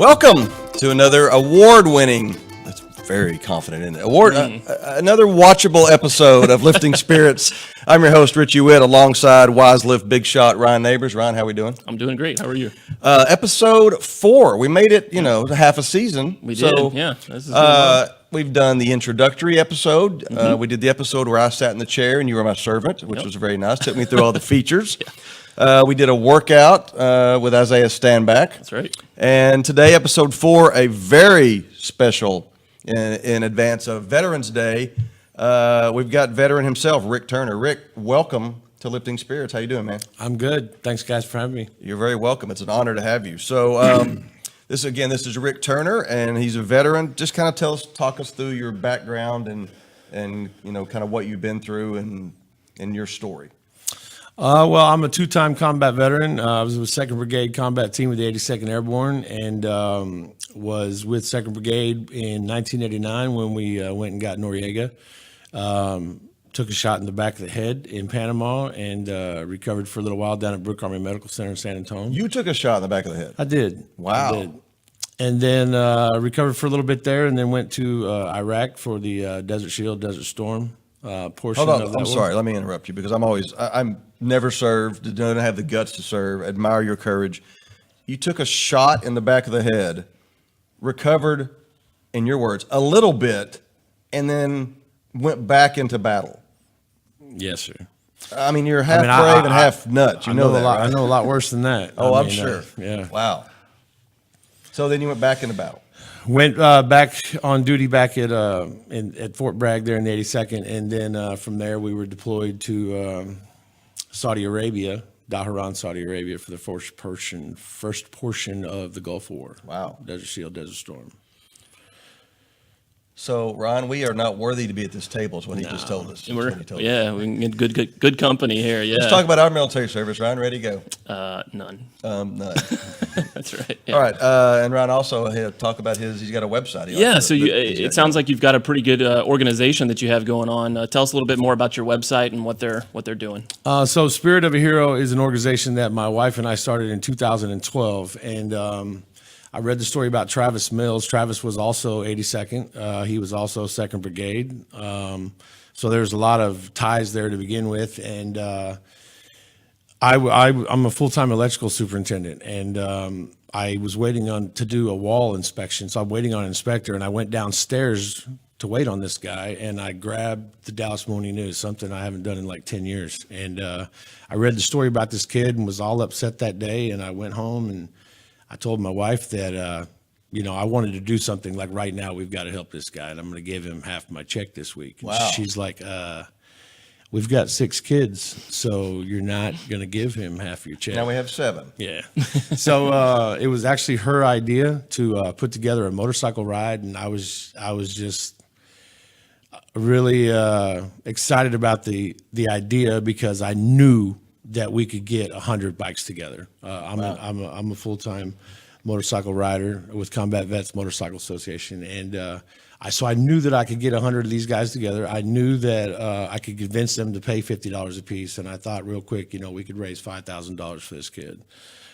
Welcome to another award-winning, that's very confident in it, another watchable episode of Lifting Spirits. I'm your host, Richie Whitt, alongside WiseLift Big Shot Ryan Nabors. Ryan, how we doing? I'm doing great. How are you? Episode 4. We made it, half a season. We did, yeah. This is We've done the introductory episode. We did the episode where I sat in the chair and you were my servant, which was very nice. Took me through all the features. We did a workout with Isaiah Standback. That's right. And today, episode 4, a very special in advance of Veterans Day. We've got veteran himself, Rick Turner. Rick, welcome to Lifting Spirits. How you doing, man? I'm good. Thanks, guys, for having me. You're very welcome. It's an honor to have you. So this is Rick Turner, and he's a veteran. Just kind of talk us through your background and kind of what you've been through and your story. Well, I'm a two-time combat veteran. I was with 2nd Brigade Combat Team with the 82nd Airborne, and was with 2nd Brigade in 1989 when we went and got Noriega. Took a shot in the back of the head in Panama and recovered for a little while down at Brooke Army Medical Center in San Antonio. You took a shot in the back of the head? I did. Wow. I did. And then recovered for a little bit there, and then went to Iraq for the Desert Shield, Desert Storm portion Hold on, of that. I'm sorry. Let me interrupt you because I'm never served, don't have the guts to serve, admire your courage. You took a shot in the back of the head, recovered, in your words, a little bit, and then went back into battle. Yes, sir. I mean, you're half brave and half nuts. You know that, right? I know a lot worse than that. I'm sure. Yeah. Wow. So then you went back into battle. Went back on duty back at Fort Bragg there in the 82nd, and then from there we were deployed to Saudi Arabia, Dhahran, Saudi Arabia, for the first portion of the Gulf War. Wow. Desert Shield, Desert Storm. So, Ryan, we are not worthy to be at this table is what he just told us. We can get good company here. Yeah. Let's talk about our military service. Ryan, ready to go? None. None. That's right. Yeah. All right. And Ryan also talk about he's got a website. It sounds like you've got a pretty good organization that you have going on. Tell us a little bit more about your website and what they're doing. So Spirit of a Hero is an organization that my wife and I started in 2012, and I read the story about Travis Mills. Travis was also 82nd. He was also 2nd Brigade. So there's a lot of ties there to begin with. And I'm a full-time electrical superintendent. And I was waiting to do a wall inspection. So I'm waiting on an inspector. And I went downstairs to wait on this guy. And I grabbed the Dallas Morning News, something I haven't done in like 10 years. And I read the story about this kid and was all upset that day. And I went home and I told my wife that, I wanted to do something like right now, we've got to help this guy and I'm going to give him half my check this week. Wow. She's like, we've got 6 kids, so you're not going to give him half your check. Now we have 7. Yeah. So it was actually her idea to put together a motorcycle ride. And I was just really excited about the idea because I knew that we could get 100 bikes together. I'm a full-time motorcycle rider with Combat Vets Motorcycle Association, and so I knew that I could get 100 of these guys together. I knew that I could convince them to pay $50 a piece, and I thought real quick, we could raise $5,000 for this kid,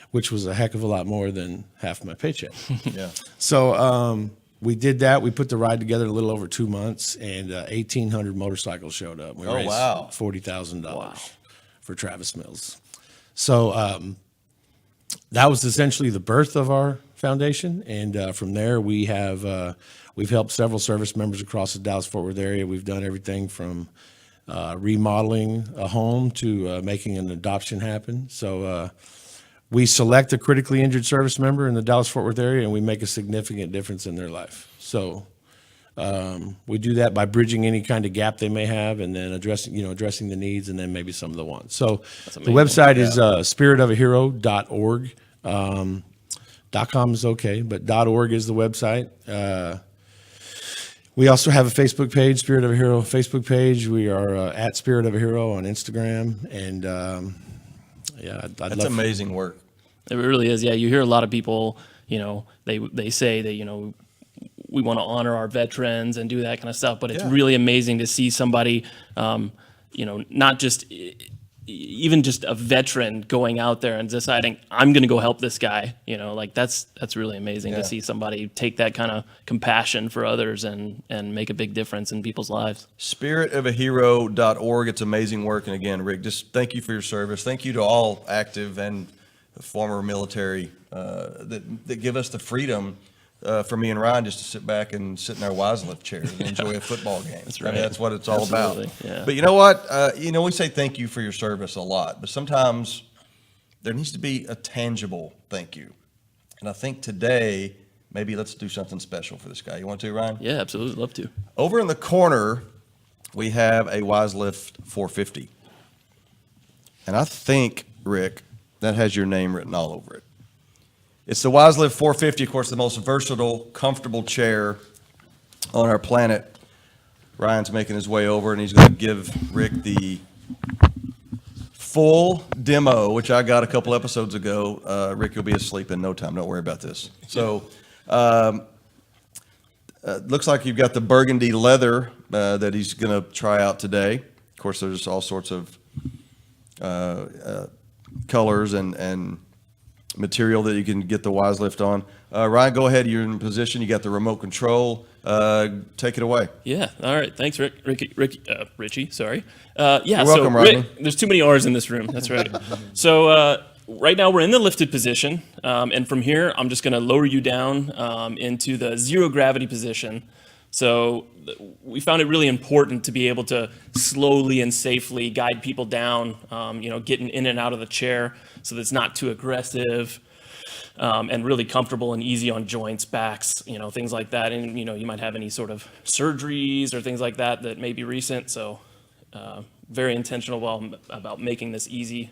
which was a heck of a lot more than half my paycheck. Yeah. So we did that. We put the ride together in a little over 2 months, and 1,800 motorcycles showed up. We raised $40,000. For Travis Mills. So that was essentially the birth of our foundation. And from there, we've helped several service members across the Dallas-Fort Worth area. We've done everything from remodeling a home to making an adoption happen. So we select a critically injured service member in the Dallas-Fort Worth area, and we make a significant difference in their life. So we do that by bridging any kind of gap they may have, and then addressing the needs, and then maybe some of the wants. So the website is spiritofahero.org. .com is okay, but .org is the website. We also have a Facebook page, Spirit of a Hero Facebook page. We are at Spirit of a Hero on Instagram, and that's amazing work. It really is. Yeah, you hear a lot of people. They say that we want to honor our veterans and do that kind of stuff, but it's really amazing to see somebody, not just even just a veteran going out there and deciding, I'm going to go help this guy, like that's really amazing to see somebody take that kind of compassion for others and make a big difference in people's lives. Spiritofahero.org. It's amazing work. And again, Rick, just thank you for your service. Thank you to all active and former military that give us the freedom for me and Ryan just to sit back and sit in our WiseLift chairs and enjoy a football game. That's right. I mean, that's what it's all Absolutely. about. Yeah. But you know what? We say thank you for your service a lot, but sometimes there needs to be a tangible thank you. And I think today, maybe let's do something special for this guy. You want to, Ryan? Yeah, absolutely. Love to. Over in the corner, we have a WiseLift 450. And I think, Rick, that has your name written all over it. It's the WiseLift 450, of course, the most versatile, comfortable chair on our planet. Ryan's making his way over, and he's going to give Rick the full demo, which I got a couple episodes ago. Rick, you'll be asleep in no time. Don't worry about this. So, looks like you've got the burgundy leather that he's going to try out today. Of course, there's all sorts of colors and material that you can get the WiseLift on. Ryan, go ahead. You're in position. You got the remote control. Take it away. Yeah. All right. Thanks, Richie. Sorry. You're welcome, Rodney. Rick, there's too many R's in this room. That's right. So right now we're in the lifted position, and from here I'm just going to lower you down into the zero gravity position. So we found it really important to be able to slowly and safely guide people down, getting in and out of the chair so that it's not too aggressive, and really comfortable and easy on joints, backs, things like that. And, you might have any sort of surgeries or things like that may be recent. So very intentional about making this easy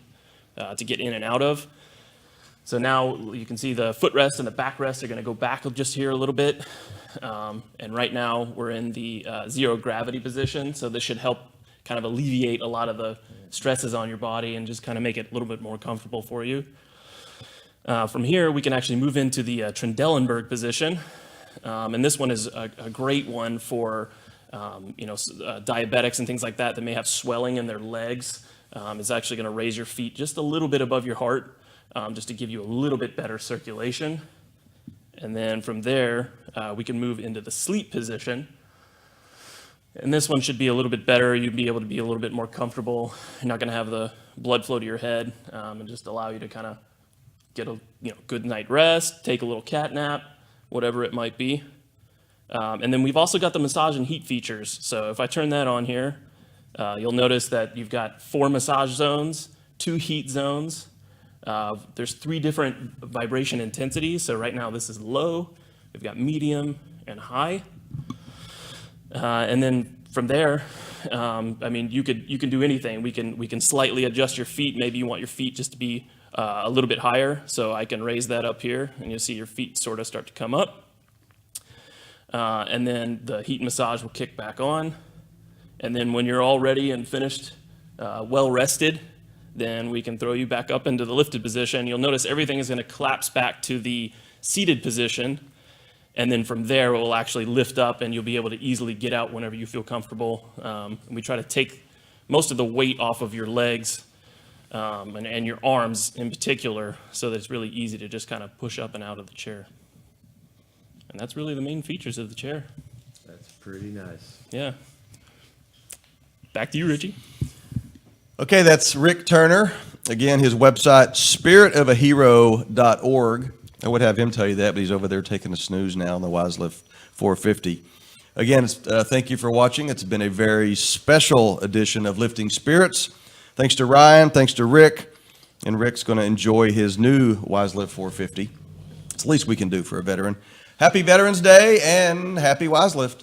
to get in and out of. So now you can see the footrest and the backrest are going to go back just here a little bit. And right now we're in the zero gravity position. So this should help kind of alleviate a lot of the stresses on your body and just kind of make it a little bit more comfortable for you. From here, we can actually move into the Trendelenburg position. And this one is a great one for diabetics and things like that may have swelling in their legs. It's actually going to raise your feet just a little bit above your heart, just to give you a little bit better circulation. And then from there, we can move into the sleep position. And this one should be a little bit better. You'd be able to be a little bit more comfortable. You're not going to have the blood flow to your head, and just allow you to kind of get a good night rest, take a little cat nap, whatever it might be. And then we've also got the massage and heat features. So if I turn that on here, you'll notice that you've got 4 massage zones, 2 heat zones. There's 3 different vibration intensities. So right now this is low. We've got medium and high. And then from there, you can do anything. We can slightly adjust your feet. Maybe you want your feet just to be a little bit higher. So I can raise that up here, and you'll see your feet sort of start to come up. And then the heat massage will kick back on. And then when you're all ready and finished, well rested, then we can throw you back up into the lifted position. You'll notice everything is going to collapse back to the seated position. And then from there, it will actually lift up, and you'll be able to easily get out whenever you feel comfortable. And we try to take most of the weight off of your legs and your arms in particular, so that it's really easy to just kind of push up and out of the chair. And that's really the main features of the chair. That's pretty nice. Yeah. Back to you, Richie. Okay, that's Rick Turner. Again, his website, spiritofahero.org. I would have him tell you that, but he's over there taking a snooze now on the WiseLift 450. Again, thank you for watching. It's been a very special edition of Lifting Spirits. Thanks to Ryan, thanks to Rick, and Rick's going to enjoy his new WiseLift 450. It's the least we can do for a veteran. Happy Veterans Day and happy WiseLift.